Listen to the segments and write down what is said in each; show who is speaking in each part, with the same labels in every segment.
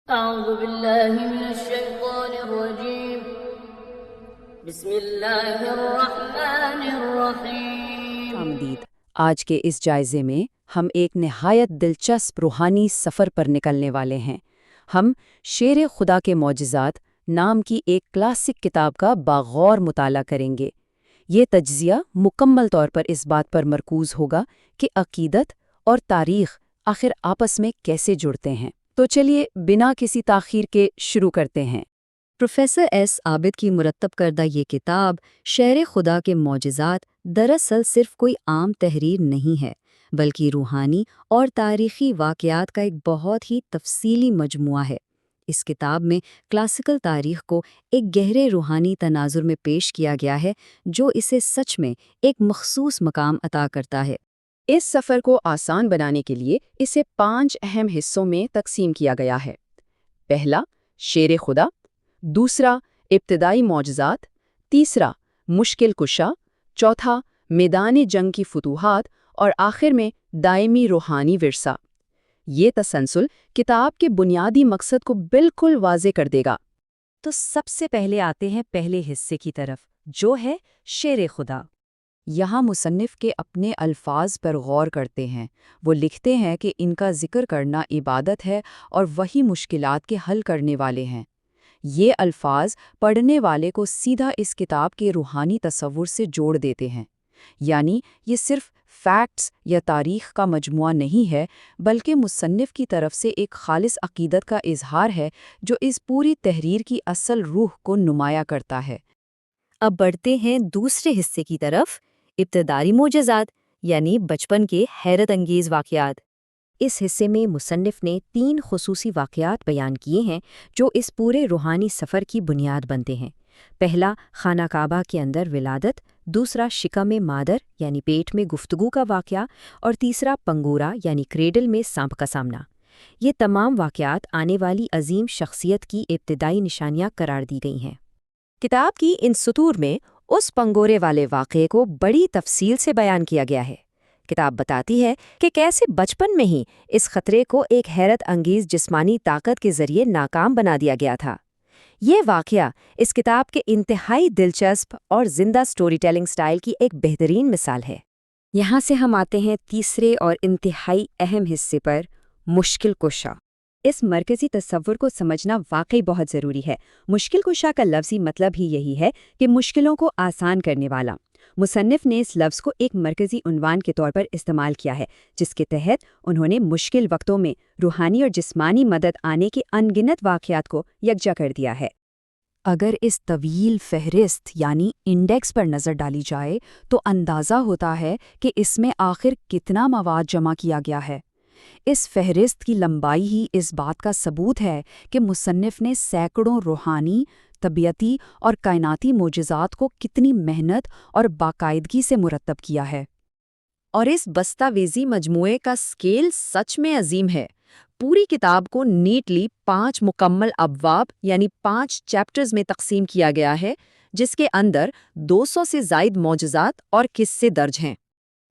Speaker 1: أعوذ بالله من الشيطان الرجيم. بسم الله الرحمن الرحيم.
Speaker 2: آمدید۔ آج کے اس جائزے میں ہم ایک نہایت دلچسپ روحانی سفر پر نکلنے والے ہیں۔ ہم شیر خدا کے معجزات نام کی ایک کلاسک کتاب کا باغور مطالعہ کریں گے۔ یہ تجزیہ مکمل طور پر اس بات پر مرکوز ہوگا کہ عقیدت اور تاریخ آخر آپس میں کیسے جڑتے ہیں۔ تو چلیے بنا کسی تاخیر کے شروع کرتے ہیں۔ پروفیسر ایس عابد کی مرتب کردہ یہ کتاب شیر خدا کے معجزات دراصل صرف کوئی عام تحریر نہیں ہے، بلکہ روحانی اور تاریخی واقعات کا ایک بہت ہی تفصیلی مجموعہ ہے۔ اس کتاب میں کلاسیکل تاریخ کو ایک گہرے روحانی تناظر میں پیش کیا گیا ہے جو اسے سچ میں ایک مخصوص مقام عطا کرتا ہے۔ اس سفر کو آسان بنانے کے لیے اسے 5 اہم حصوں میں تقسیم کیا گیا ہے۔ پہلا، شیر خدا۔ دوسرا، ابتدائی معجزات۔ تیسرا، مشکل کشا۔ چوتھا، میدان جنگ کی فتوحات۔ اور آخر میں دائمی روحانی ورثہ۔ یہ تسلسل کتاب کے بنیادی مقصد کو بالکل واضح کر دے گا۔ تو سب سے پہلے آتے ہیں پہلے حصے کی طرف، جو ہے شیر خدا۔ یہاں مصنف کے اپنے الفاظ پر غور کرتے ہیں۔ وہ لکھتے ہیں کہ ان کا ذکر کرنا عبادت ہے اور وہی مشکلات کے حل کرنے والے ہیں۔ یہ الفاظ پڑھنے والے کو سیدھا اس کتاب کے روحانی تصور سے جوڑ دیتے ہیں۔ یعنی یہ صرف فیکٹس یا تاریخ کا مجموعہ نہیں ہے، بلکہ مصنف کی طرف سے ایک خالص عقیدت کا اظہار ہے جو اس پوری تحریر کی اصل روح کو نمایاں کرتا ہے۔ اب بڑھتے ہیں دوسرے حصے کی طرف، ابتدائی معجزات، یعنی بچپن کے حیرت انگیز واقعات۔ اس حصے میں مصنف نے 3 خصوصی واقعات بیان کیے ہیں جو اس پورے روحانی سفر کی بنیاد بنتے ہیں۔ پہلا، خانہ کعبہ کے اندر ولادت۔ دوسرا، شکم مادر یعنی پیٹ میں گفتگو کا واقعہ۔ اور تیسرا، پنگورا یعنی کریڈل میں سانپ کا سامنا۔ یہ تمام واقعات آنے والی عظیم شخصیت کی ابتدائی نشانیاں قرار دی گئی ہیں۔ کتاب کی ان سطور میں اس پنگورے والے واقعے کو بڑی تفصیل سے بیان کیا گیا ہے۔ کتاب بتاتی ہے کہ کیسے بچپن میں ہی اس خطرے کو ایک حیرت انگیز جسمانی طاقت کے ذریعے ناکام بنا دیا گیا تھا۔ یہ واقعہ اس کتاب کے انتہائی دلچسپ اور زندہ سٹوری ٹیلنگ سٹائل کی ایک بہترین مثال ہے۔ یہاں سے ہم آتے ہیں تیسرے اور انتہائی اہم حصے پر، مشکل کشا۔ اس مرکزی تصور کو سمجھنا واقعی بہت ضروری ہے۔ مشکل کشا کا لفظی مطلب ہی یہی ہے کہ مشکلوں کو آسان کرنے والا۔ مصنف نے اس لفظ کو ایک مرکزی عنوان کے طور پر استعمال کیا ہے، جس کے تحت انہوں نے مشکل وقتوں میں روحانی اور جسمانی مدد آنے کے ان گنت واقعات کو یکجا کر دیا ہے۔ اگر اس طویل فہرست یعنی انڈیکس پر نظر ڈالی جائے تو اندازہ ہوتا ہے کہ اس میں آخر کتنا مواد جمع کیا گیا ہے۔ اس فہرست کی لمبائی ہی اس بات کا ثبوت ہے کہ مصنف نے سینکڑوں روحانی، طبیعتی اور کائناتی معجزات کو کتنی محنت اور باقاعدگی سے مرتب کیا ہے۔ اور اس دستاویزی مجموعے کا سکیل سچ میں عظیم ہے۔ پوری کتاب کو نیٹلی 5 مکمل ابواب یعنی 5 چیپٹرز میں تقسیم کیا گیا ہے، جس کے اندر 200 سے زائد معجزات اور قصے درج ہیں۔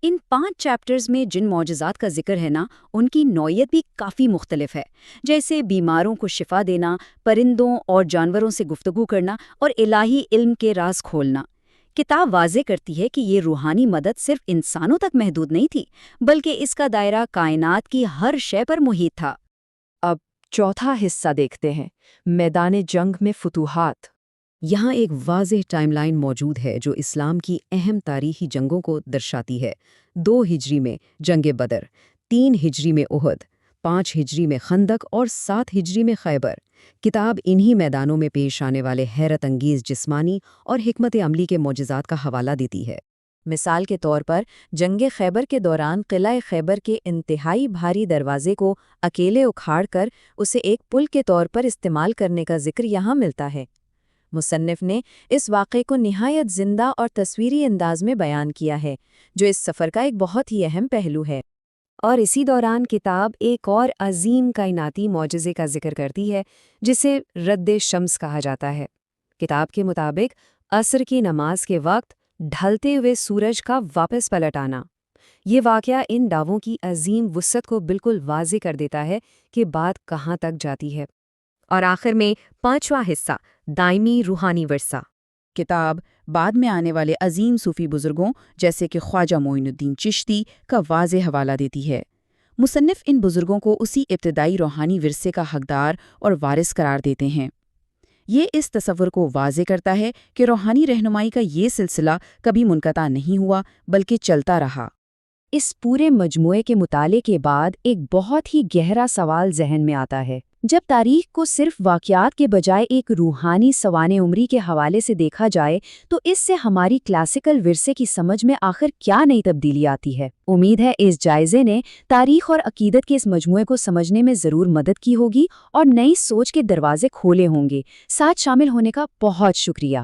Speaker 2: ان 5 چیپٹرز میں جن معجزات کا ذکر ہے ان کی نوعیت بھی کافی مختلف ہے، جیسے بیماروں کو شفا دینا، پرندوں اور جانوروں سے گفتگو کرنا اور الہی علم کے راز کھولنا۔ کتاب واضح کرتی ہے کہ یہ روحانی مدد صرف انسانوں تک محدود نہیں تھی، بلکہ اس کا دائرہ کائنات کی ہر شے پر محیط تھا۔ اب چوتھا حصہ دیکھتے ہیں، میدان جنگ میں فتوحات۔ یہاں ایک واضح ٹائم لائن موجود ہے جو اسلام کی اہم تاریخی جنگوں کو درشاتی ہے۔ 2 ہجری میں جنگ بدر، 3 ہجری میں احد، 5 ہجری میں خندق اور 7 ہجری میں خیبر۔ کتاب انہی میدانوں میں پیش آنے والے حیرت انگیز جسمانی اور حکمت عملی کے معجزات کا حوالہ دیتی ہے۔ مثال کے طور پر جنگ خیبر کے دوران قلعہ خیبر کے انتہائی بھاری دروازے کو اکیلے اکھاڑ کر اسے ایک پل کے طور پر استعمال کرنے کا ذکر یہاں ملتا ہے۔ مصنف نے اس واقعے کو نہایت زندہ اور تصویری انداز میں بیان کیا ہے، جو اس سفر کا ایک بہت ہی اہم پہلو ہے۔ اور اسی دوران کتاب ایک اور عظیم کائناتی معجزے کا ذکر کرتی ہے جسے رد شمس کہا جاتا ہے۔ کتاب کے مطابق عصر کی نماز کے وقت ڈھلتے ہوئے سورج کا واپس پلٹ آنا۔ یہ واقعہ ان دعووں کی عظیم وسعت کو بالکل واضح کر دیتا ہے کہ بات کہاں تک جاتی ہے۔
Speaker 3: اور آخر میں 5واں حصہ دائمی روحانی ورثہ۔
Speaker 4: کتاب بعد میں آنے والے عظیم صوفی بزرگوں جیسے کہ خواجہ معین الدین چشتی کا واضح حوالہ دیتی ہے۔ مصنف ان بزرگوں کو اسی ابتدائی روحانی ورثے کا حقدار اور وارث قرار دیتے ہیں۔ یہ اس تصور کو واضح کرتا ہے کہ روحانی رہنمائی کا یہ سلسلہ کبھی منقطع نہیں ہوا بلکہ چلتا رہا۔
Speaker 2: اس پورے مجموعے کے مطالعے کے بعد ایک بہت ہی گہرا سوال ذہن میں آتا ہے۔ جب تاریخ کو صرف واقعات کے بجائے ایک روحانی سوانح عمری کے حوالے سے دیکھا جائے تو اس سے ہماری کلاسیکل ورثے کی سمجھ میں آخر کیا نئی تبدیلی آتی ہے؟ امید ہے اس جائزے نے تاریخ اور عقیدت کے اس مجموعے کو سمجھنے میں ضرور مدد کی ہوگی اور نئی سوچ کے دروازے کھولے ہوں گے۔ ساتھ شامل ہونے کا بہت شکریہ۔